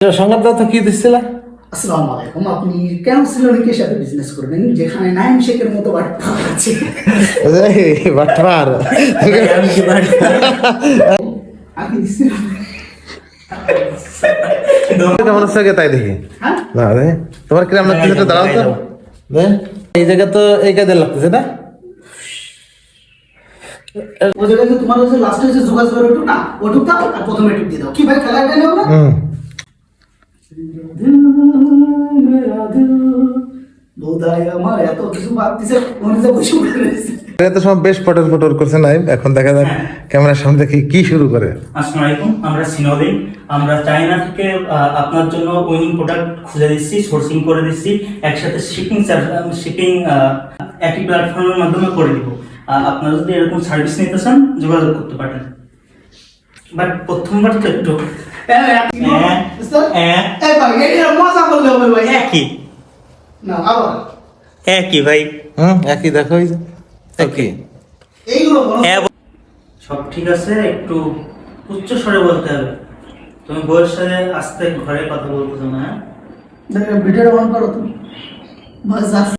সংবাদ দাও তো কি দিচ্ছিল? আসসালামু আলাইকুম। আপনি কেন শ্রীলঙ্কের সাথে বিজনেস করবেন যেখানে নাইম শেখের মতো বাটপার আছে? বাটপার আমি দিচ্ছিলাম। কেমন আছে তাই দেখি। হ্যাঁ? না রে, তোমার কিরম লাগতেছে একটু দাঁড়াও তো। দে, এই জায়গা তো এই কাজে লাগতেছে না? ওই জায়গায় যে তোমার যে লাস্টে যে যোগাযোগ ওটুক না ওটুক দাও আর প্রথমে এটুক দিয়ে দাও। কি ভাই খেলা এটা নেও না? বোধাই আমার এত কিছু বাদ দিছে মনে যে বসে উঠে রয়েছে। এটা তো সব বেশ পটর পটর করছে নাই, এখন দেখা যাক ক্যামেরার সামনে দেখি কি শুরু করে। আসসালামু আলাইকুম, আমরা সিনোদিন। আমরা চায়না থেকে আপনার জন্য উইনিং প্রোডাক্ট খুঁজে দিচ্ছি, সোর্সিং করে দিচ্ছি, একসাথে শিপিং একই প্ল্যাটফর্মের মাধ্যমে করে দিব। আপনারা যদি এরকম সার্ভিস নিতে চান যোগাযোগ করতে পারেন। বাট প্রথমবার তো একটু এই ভাই এটা মজা করলে হবে ভাই। একই না আবার একই ভাই, একই দেখো, এই যে একই। এইগুলো বলো। সব ঠিক আছে, একটু উচ্চ স্বরে বলতে হবে। তুমি বউয়ের সাথে আস্তে ঘরে কথা বলতেছো না? ভিডিওটা অন করো তুমি। বাস